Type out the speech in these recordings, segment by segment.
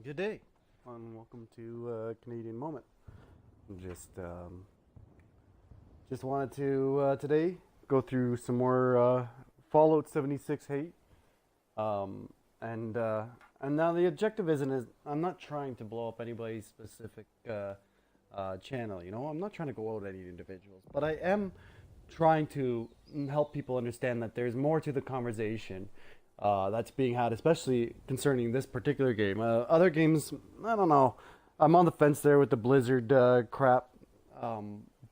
Good day, and welcome to Canadian Moment. Just wanted to today go through some more Fallout 76 hate, um, and now the objective isn't as I'm not trying to blow up anybody's specific channel. You know, I'm not trying to go out at any individuals, but I am trying to help people understand that there's more to the conversation that's being had, especially concerning this particular game. Other games, I don't know. I'm on the fence there with the Blizzard crap.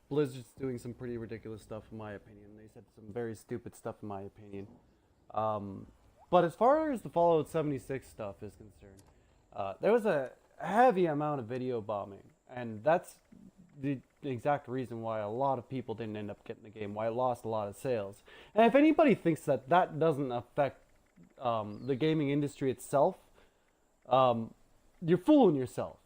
Blizzard's doing some pretty ridiculous stuff, in my opinion. They said some very stupid stuff, in my opinion. But as far as the Fallout 76 stuff is concerned, there was a heavy amount of video bombing, and that's the exact reason why a lot of people didn't end up getting the game, why it lost a lot of sales. And if anybody thinks that that doesn't affect the gaming industry itself, you're fooling yourself.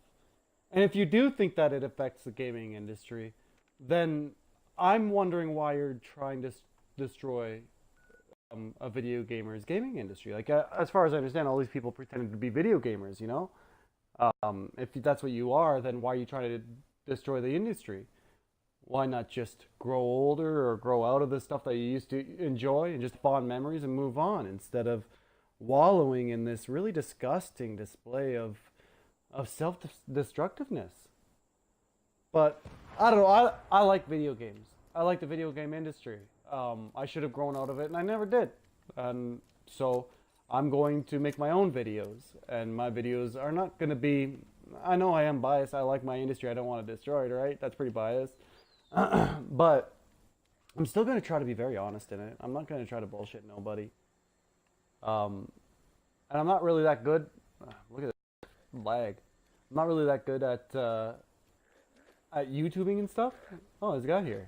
And if you do think that it affects the gaming industry, then I'm wondering why you're trying to destroy a video gamer's gaming industry. Like, as far as I understand, all these people pretending to be video gamers, you know? If that's what you are, then why are you trying to destroy the industry? Why not just grow older or grow out of the stuff that you used to enjoy and just fond memories and move on, instead of wallowing in this really disgusting display of self-destructiveness? But I don't know. I like video games. I like the video game industry. I should have grown out of it, and I never did. And so I'm going to make my own videos, and my videos are not going to be. I know I am biased. I like my industry. I don't want to destroy it, right? That's pretty biased. But I'm still going to try to be very honest in it. I'm not going to try to bullshit nobody. And I'm not really that good. Look at this lag. I'm not really that good at YouTubing and stuff. Oh, there's a guy here.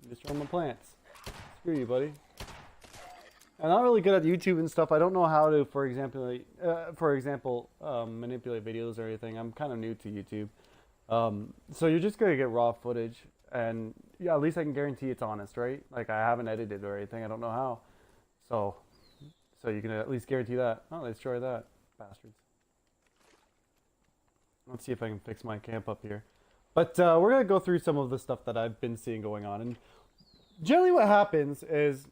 Destroying my plants. Screw you, buddy. I'm not really good at YouTube and stuff. I don't know how to, for example, manipulate videos or anything. I'm kind of new to YouTube. So you're just gonna get raw footage, and yeah, at least I can guarantee it's honest, right? Like, I haven't edited or anything. I don't know how. So you can at least guarantee that. Oh, let's try that, bastards. Let's see if I can fix my camp up here. But we're gonna go through some of the stuff that I've been seeing going on, and generally what happens is,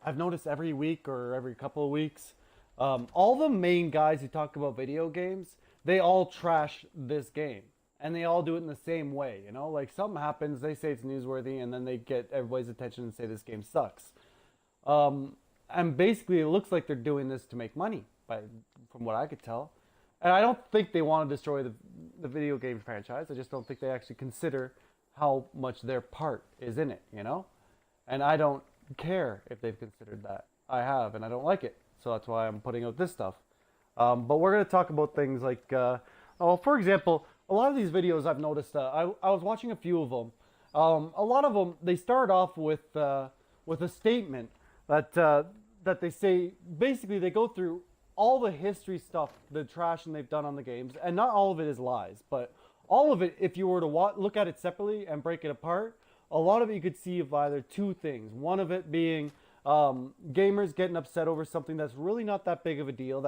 I've noticed every week or every couple of weeks, all the main guys who talk about video games, they all trash this game. And they all do it in the same way, you know? Like, something happens, they say it's newsworthy, and then they get everybody's attention and say this game sucks. And basically, it looks like they're doing this to make money, from what I could tell. And I don't think they want to destroy the video game franchise. I just don't think they actually consider how much their part is in it, you know? And I don't care if they've considered that. I have, and I don't like it. So that's why I'm putting out this stuff. But we're going to talk about things like, for example, a lot of these videos I've noticed, I was watching a few of them. A lot of them, they start off with a statement that they say, basically they go through all the history stuff, the trashing they've done on the games, and not all of it is lies, but all of it, if you were to look at it separately and break it apart, a lot of it you could see of either two things. One of it being gamers getting upset over something that's really not that big of a deal.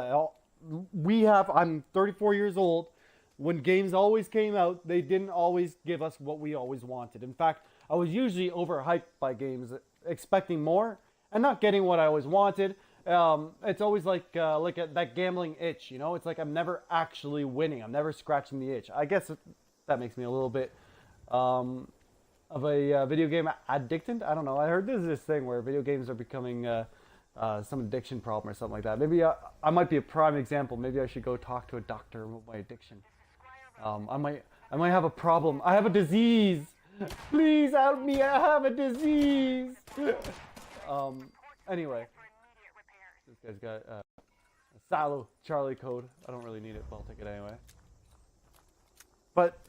I'm 34 years old. When games always came out, they didn't always give us what we always wanted. In fact, I was usually overhyped by games, expecting more and not getting what I always wanted. It's always like that gambling itch, you know? It's like I'm never actually winning. I'm never scratching the itch. I guess that makes me a little bit of a video game addicted. I don't know. I heard there's this thing where video games are becoming some addiction problem or something like that. Maybe I might be a prime example. Maybe I should go talk to a doctor about my addiction. I might have a problem. I have a disease. Please help me. I have a disease. Anyway, this guy's got a Salo Charlie code. I don't really need it, but I'll take it anyway. But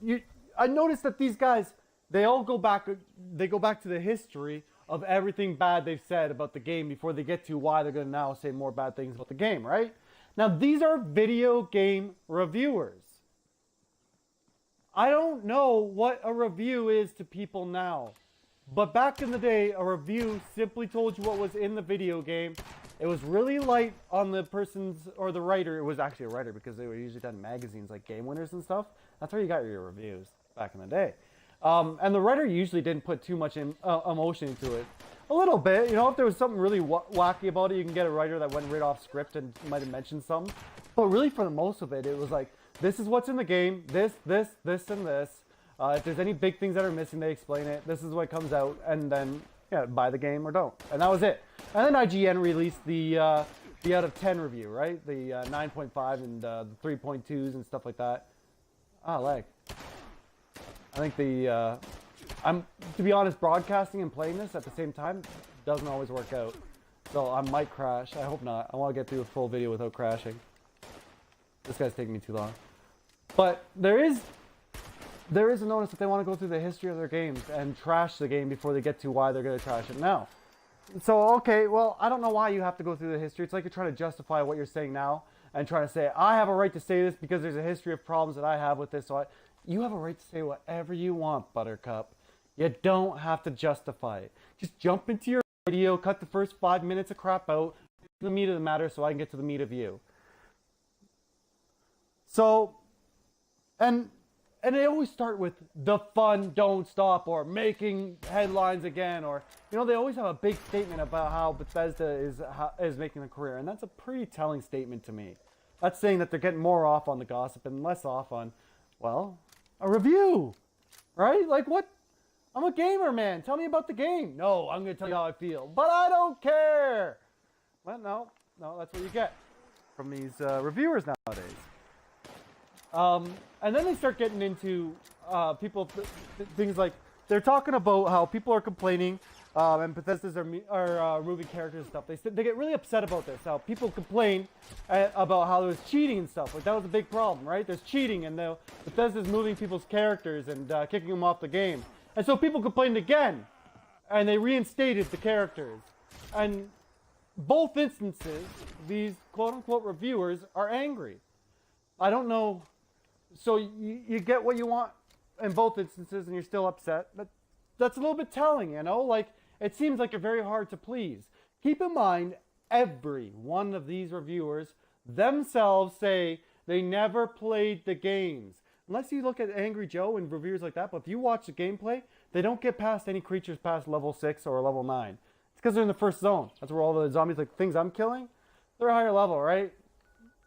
I noticed that these guys, they all go back to the history of everything bad they've said about the game before they get to why they're going to now say more bad things about the game, right? Now, these are video game reviewers. I don't know what a review is to people now. But back in the day, a review simply told you what was in the video game It was really light on the person's, or the writer. It was actually a writer because they were usually done in magazines like Game Winners and stuff. That's where you got your reviews back in the day. And the writer usually didn't put too much emotion into it. A little bit, you know, if there was something really wacky about it, you can get a writer that went right off script and might have mentioned something. But really, for the most of it, it was like, this is what's in the game, this, and this. If there's any big things that are missing, they explain it. This is what comes out, and then, yeah, buy the game or don't. And that was it. And then IGN released the out of 10 review, right? The 9.5 and the 3.2s and stuff like that. Lag. I think to be honest, broadcasting and playing this at the same time doesn't always work out. So I might crash. I hope not. I want to get through a full video without crashing. This guy's taking me too long. But there is a notice that they want to go through the history of their games and trash the game before they get to why they're going to trash it now. So, okay, well, I don't know why you have to go through the history. It's like you're trying to justify what you're saying now and trying to say, I have a right to say this because there's a history of problems that I have with this. So you have a right to say whatever you want, Buttercup. You don't have to justify it. Just jump into your video, cut the first 5 minutes of crap out, the meat of the matter so I can get to the meat of you. So, and they always start with the fun don't stop or making headlines again, or, you know, they always have a big statement about how Bethesda is making a career, and that's a pretty telling statement to me. That's saying that they're getting more off on the gossip and less off on, well, a review, right? Like, what? I'm a gamer, man. Tell me about the game. No, I'm going to tell you how I feel, but I don't care. Well, no, that's what you get from these reviewers nowadays. And then they start getting into things like, they're talking about how people are complaining and Bethesda's are removing characters and stuff. They get really upset about this, how people complain about how there's cheating and stuff. Like, that was a big problem, right? There's cheating and Bethesda's moving people's characters and kicking them off the game. And so people complained again and they reinstated the characters. And both instances, these quote-unquote reviewers are angry. I don't know. So you get what you want in both instances and you're still upset. That's a little bit telling, you know? Like, it seems like you're very hard to please. Keep in mind, every one of these reviewers themselves say they never played the games. Unless you look at Angry Joe and reviewers like that, but if you watch the gameplay, they don't get past any creatures past level 6 or level 9. It's because they're in the first zone. That's where all the zombies, like things I'm killing, they're higher level, right?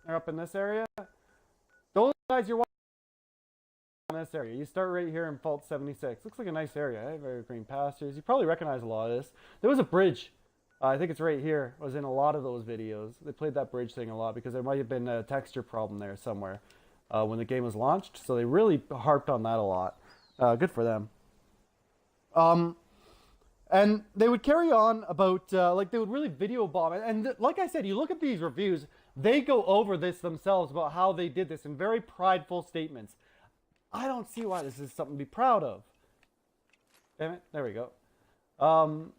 They're up in this area. Those guys you're watching in this area. You start right here in Fault 76. Looks like a nice area, eh? Very green pastures. You probably recognize a lot of this. There was a bridge. I think it's right here. It was in a lot of those videos. They played that bridge thing a lot because there might have been a texture problem there somewhere when the game was launched. So they really harped on that a lot. Good for them. And they would carry on about, like, they would really video bomb it. And like I said, you look at these reviews, they go over this themselves about how they did this in very prideful statements. I don't see why this is something to be proud of. Damn it, there we go.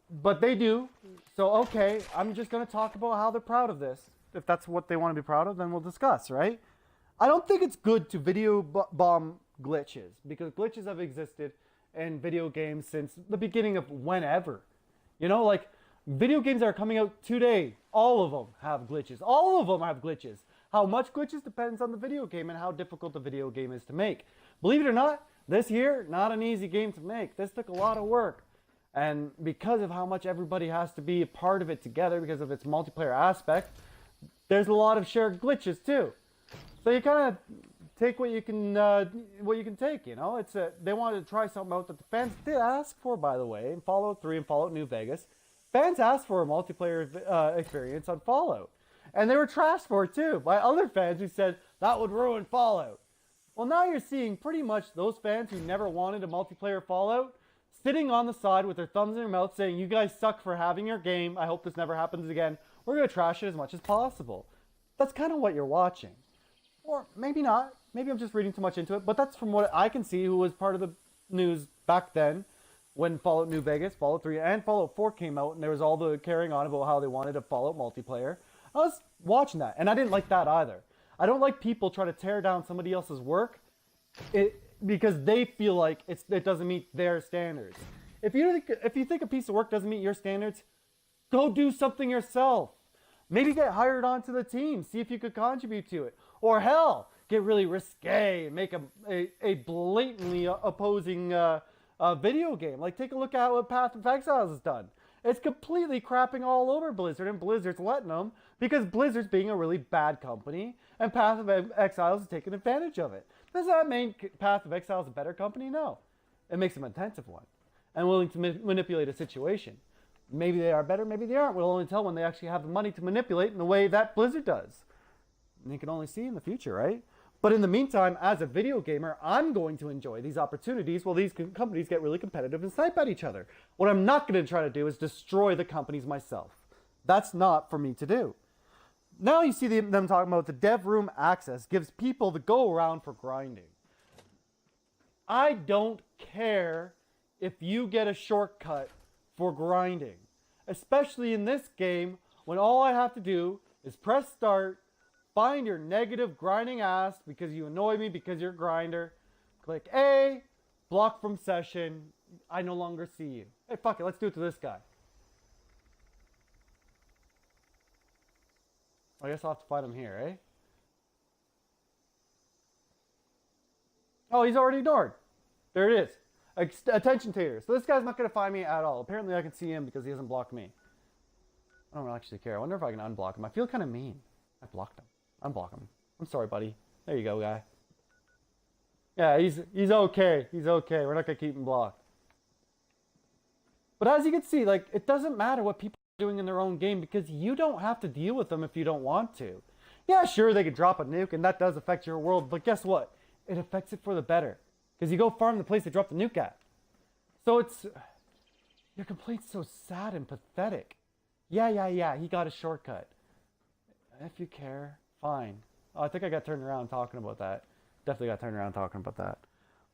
But they do. So, okay, I'm just going to talk about how they're proud of this. If that's what they want to be proud of, then we'll discuss, right? I don't think it's good to video bomb glitches, because glitches have existed in video games since the beginning of whenever. You know, like, video games that are coming out today, all of them have glitches. All of them have glitches. How much glitches depends on the video game and how difficult the video game is to make. Believe it or not, this here, not an easy game to make. This took a lot of work. And because of how much everybody has to be a part of it together, because of its multiplayer aspect, there's a lot of shared glitches too. So you kind of take what you can take, you know. They wanted to try something out that the fans did ask for, by the way, in Fallout 3 and Fallout New Vegas. Fans asked for a multiplayer experience on Fallout. And they were trashed for it too by other fans who said that would ruin Fallout. Well, now you're seeing pretty much those fans who never wanted a multiplayer Fallout sitting on the side with their thumbs in their mouth saying, you guys suck for having your game. I hope this never happens again. We're going to trash it as much as possible. That's kind of what you're watching. Or maybe not. Maybe I'm just reading too much into it. But that's from what I can see, who was part of the news back then when Fallout New Vegas, Fallout 3, and Fallout 4 came out. And there was all the carrying on about how they wanted a Fallout multiplayer. I was watching that. And I didn't like that either. I don't like people trying to tear down somebody else's work because they feel like it doesn't meet their standards. If you think a piece of work doesn't meet your standards, go do something yourself. Maybe get hired onto the team, see if you could contribute to it. Or hell, get really risque, make a blatantly opposing video game. Like, take a look at what Path of Exiles has done. It's completely crapping all over Blizzard, and Blizzard's letting them because Blizzard's being a really bad company, and Path of Exiles is taking advantage of it. Does that make Path of Exiles a better company? No. It makes them an attentive one and willing to manipulate a situation. Maybe they are better, maybe they aren't. We'll only tell when they actually have the money to manipulate in the way that Blizzard does. And you can only see in the future, right? But in the meantime, as a video gamer, I'm going to enjoy these opportunities while these companies get really competitive and snipe at each other. What I'm not going to try to do is destroy the companies myself. That's not for me to do. Now you see them talking about the dev room access gives people the go around for grinding. I don't care if you get a shortcut for grinding, especially in this game when all I have to do is press start, find your negative grinding ass because you annoy me because you're a grinder, click A, block from session, I no longer see you. Hey, fuck it, let's do it to this guy. I guess I'll have to find him here, eh? Oh, he's already ignored. There it is. Attention tater. So this guy's not going to find me at all. Apparently I can see him because he hasn't blocked me. I don't actually care. I wonder if I can unblock him. I feel kind of mean. I blocked him. Unblock him. I'm sorry, buddy. There you go, guy. Yeah, he's okay. He's okay. We're not going to keep him blocked. But as you can see, like, it doesn't matter what people are doing in their own game because you don't have to deal with them if you don't want to. Yeah, sure, they could drop a nuke and that does affect your world, but guess what? It affects it for the better. Because you go farm the place they dropped the nuke at. So it's... Your complaint's so sad and pathetic. Yeah, he got a shortcut. If you care, fine. Oh, I think I got turned around talking about that. Definitely got turned around talking about that.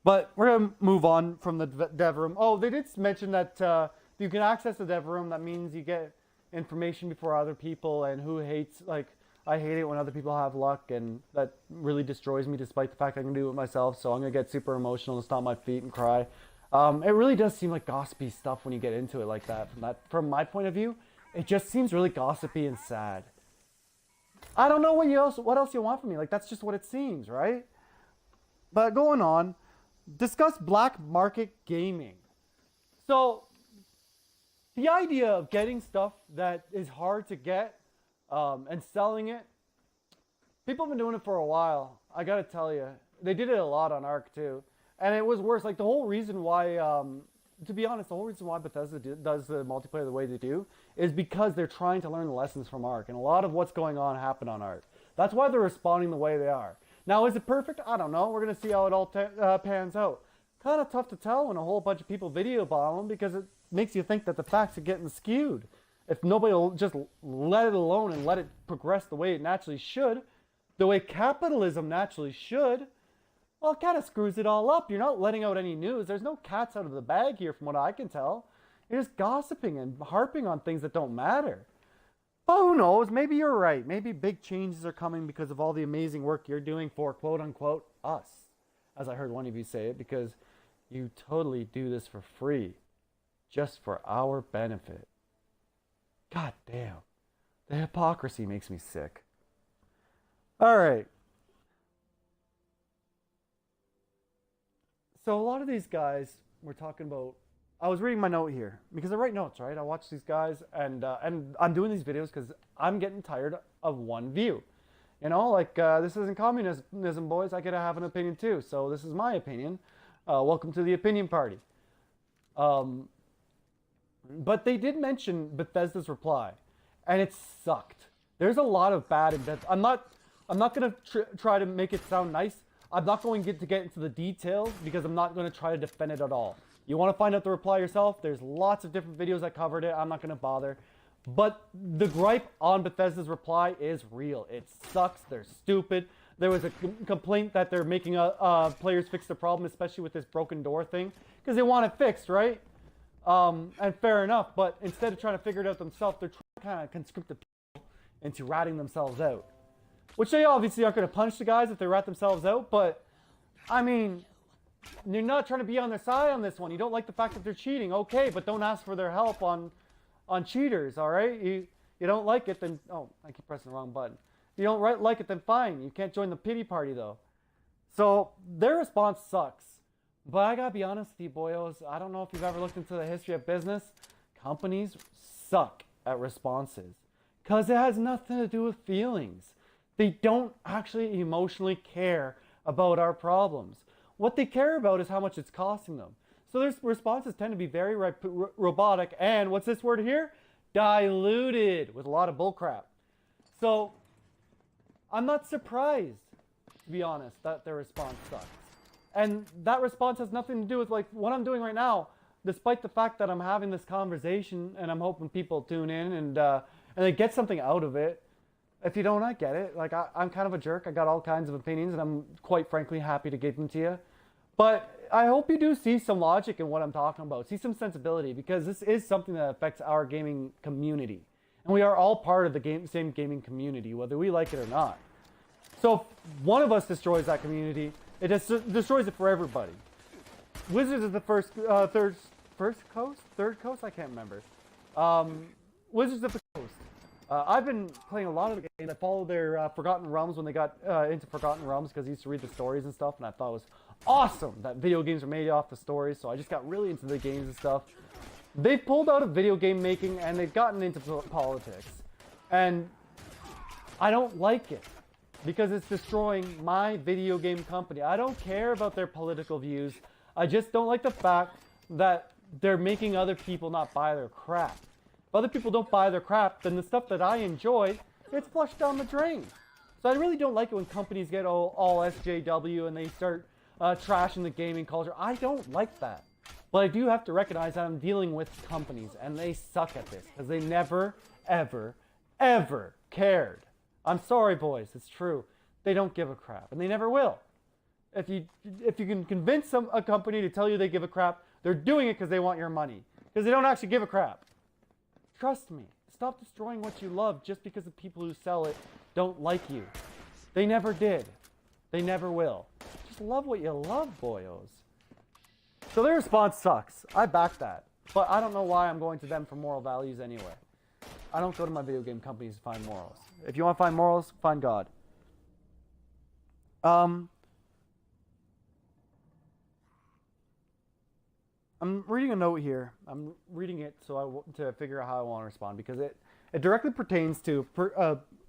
But we're going to move on from the dev room. Oh, they did mention that you can access the dev room. That means you get information before other people, and who hates, like, I hate it when other people have luck, and that really destroys me despite the fact I can do it myself, so I'm going to get super emotional and stomp my feet and cry. It really does seem like gossipy stuff when you get into it like that. From my point of view, it just seems really gossipy and sad. I don't know what else you want from me. Like, that's just what it seems, right? But going on, discuss black market gaming. So, the idea of getting stuff that is hard to get and selling it, people have been doing it for a while. I gotta tell you, they did it a lot on Ark too, and it was worse. Like, the whole reason why, to be honest, the whole reason why Bethesda does the multiplayer the way they do is because they're trying to learn the lessons from Ark, and a lot of what's going on happened on Ark. That's why they're responding the way they are. Now, is it perfect? I don't know. We're gonna see how it all pans out. Kind of tough to tell when a whole bunch of people video bomb them because it makes you think that the facts are getting skewed. If nobody will just let it alone and let it progress the way it naturally should, the way capitalism naturally should, well, it kind of screws it all up. You're not letting out any news. There's no cats out of the bag here from what I can tell. You're just gossiping and harping on things that don't matter. But who knows? Maybe you're right. Maybe big changes are coming because of all the amazing work you're doing for quote-unquote us. As I heard one of you say it, because you totally do this for free. Just for our benefit. God damn. The hypocrisy makes me sick. Alright. So a lot of these guys we're talking about, I was reading my note here because I write notes, right? I watch these guys and I'm doing these videos because I'm getting tired of one view. You know, like this isn't communism, boys. I gotta have an opinion too. So this is my opinion. Welcome to the opinion party. But they did mention Bethesda's reply, and it sucked. There's a lot of bad in Bethesda. I'm not going to try to make it sound nice. I'm not going to get into the details because I'm not going to try to defend it at all. You want to find out the reply yourself? There's lots of different videos that covered it. I'm not going to bother. But the gripe on Bethesda's reply is real. It sucks. They're stupid. There was a complaint that they're making players fix the problem, especially with this broken door thing, because they want it fixed, right? And fair enough, but instead of trying to figure it out themselves, they're trying to kind of conscript the people into ratting themselves out. Which they obviously aren't going to punish the guys if they rat themselves out, but, I mean, you're not trying to be on their side on this one. You don't like the fact that they're cheating, okay, but don't ask for their help on cheaters, alright? You don't like it, then oh, I keep pressing the wrong button. You don't like it, then fine. You can't join the pity party though. So their response sucks. But I gotta be honest with you, boyos. I don't know if you've ever looked into the history of business. Companies suck at responses because it has nothing to do with feelings. They don't actually emotionally care about our problems. What they care about is how much it's costing them. So their responses tend to be very robotic and what's this word here? Diluted with a lot of bullcrap. So I'm not surprised, to be honest, that their response sucks. And that response has nothing to do with like what I'm doing right now, despite the fact that I'm having this conversation and I'm hoping people tune in and they get something out of it. If you don't, I get it. Like I'm kind of a jerk. I got all kinds of opinions and I'm quite frankly happy to give them to you. But I hope you do see some logic in what I'm talking about. See some sensibility because this is something that affects our gaming community. And we are all part of the same gaming community, whether we like it or not. So if one of us destroys that community, it just destroys it for everybody. Wizards is the third coast? I can't remember. Wizards of the Coast. I've been playing a lot of the games. I followed their Forgotten Realms when they got into Forgotten Realms because I used to read the stories and stuff, and I thought it was awesome that video games were made off the stories, so I just got really into the games and stuff. They've pulled out of video game making, and they've gotten into politics. And I don't like it. Because it's destroying my video game company. I don't care about their political views. I just don't like the fact that they're making other people not buy their crap. If other people don't buy their crap, then the stuff that I enjoy gets flushed down the drain. So I really don't like it when companies get all SJW and they start trashing the gaming culture. I don't like that. But I do have to recognize that I'm dealing with companies and they suck at this because they never, ever, ever cared. I'm sorry, boys. It's true. They don't give a crap, and they never will. If you can convince a company to tell you they give a crap, they're doing it because they want your money, because they don't actually give a crap. Trust me. Stop destroying what you love just because the people who sell it don't like you. They never did. They never will. Just love what you love, boyos. So their response sucks. I back that, but I don't know why I'm going to them for moral values anyway. I don't go to my video game companies to find morals. If you want to find morals, find God. I'm reading a note here. I'm reading it to figure out how I want to respond because it directly pertains to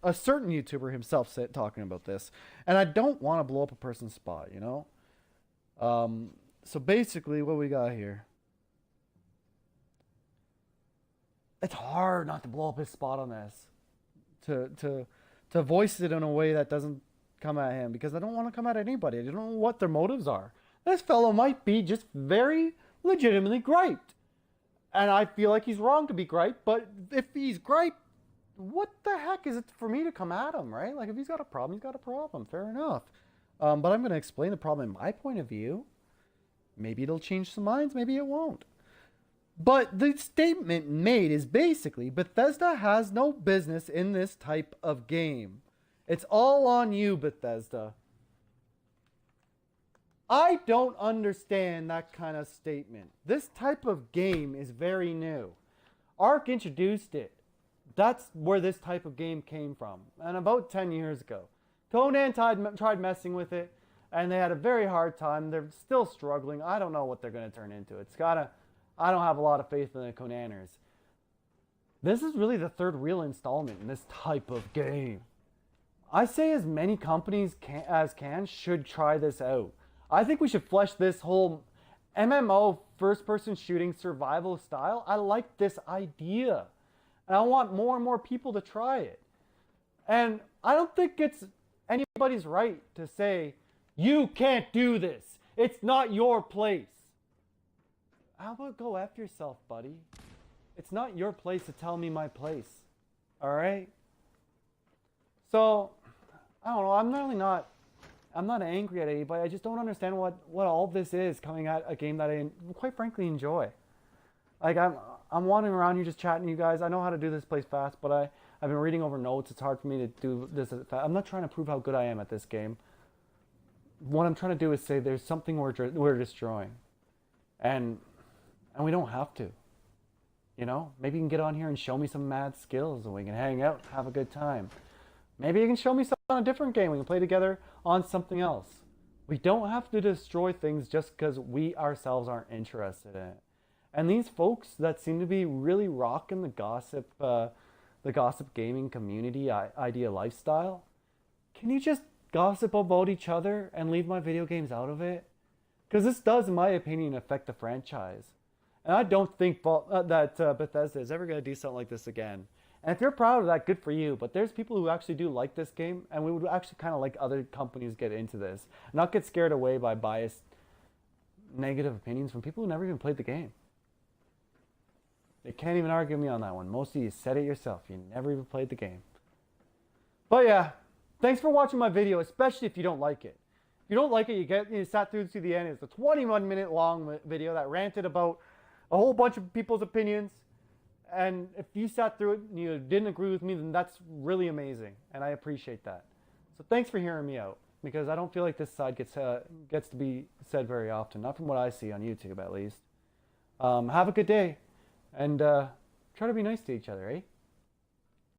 a certain YouTuber himself talking about this, and I don't want to blow up a person's spot, you know. So basically, what we got here. It's hard not to blow up his spot on this. To voice it in a way that doesn't come at him because I don't want to come at anybody. I don't know what their motives are. This fellow might be just very legitimately griped. And I feel like he's wrong to be griped, but if he's griped, what the heck is it for me to come at him, right? Like if he's got a problem, he's got a problem. Fair enough. But I'm going to explain the problem in my point of view. Maybe it'll change some minds, maybe it won't. But the statement made is basically Bethesda has no business in this type of game. It's all on you, Bethesda. I don't understand that kind of statement. This type of game is very new. Ark introduced it. That's where this type of game came from. And about 10 years ago. Conan tried messing with it, and they had a very hard time. They're still struggling. I don't know what they're going to turn into. I don't have a lot of faith in the Conaners. This is really the third real installment in this type of game. I say as many companies as can should try this out. I think we should flesh this whole MMO first-person shooting survival style. I like this idea. And I want more and more people to try it. And I don't think it's anybody's right to say, you can't do this. It's not your place. How about go F yourself, buddy? It's not your place to tell me my place. All right? So, I don't know. I'm not angry at anybody. I just don't understand what all this is coming at a game that I quite frankly enjoy. Like I'm wandering around here just chatting to you guys. I know how to do this place fast, but I've been reading over notes. It's hard for me to do this fast. I'm not trying to prove how good I am at this game. What I'm trying to do is say there's something we're destroying. And we don't have to. You know, maybe you can get on here and show me some mad skills and we can hang out, have a good time. Maybe you can show me something on a different game. We can play together on something else. We don't have to destroy things just because we ourselves aren't interested in it. And these folks that seem to be really rocking the gossip gaming community idea lifestyle, can you just gossip about each other and leave my video games out of it? Because this does, in my opinion, affect the franchise. And I don't think that Bethesda is ever going to do something like this again. And if you're proud of that, good for you. But there's people who actually do like this game, and we would actually kind of like other companies get into this, not get scared away by biased, negative opinions from people who never even played the game. They can't even argue with me on that one. Most of you said it yourself. You never even played the game. But yeah, thanks for watching my video, especially if you don't like it. If you don't like it, you sat through to the end. It's a 21-minute long video that ranted about a whole bunch of people's opinions. And if you sat through it and you didn't agree with me, then that's really amazing. And I appreciate that. So thanks for hearing me out, because I don't feel like this side gets to be said very often. Not from what I see on YouTube, at least. Have a good day. And try to be nice to each other, eh?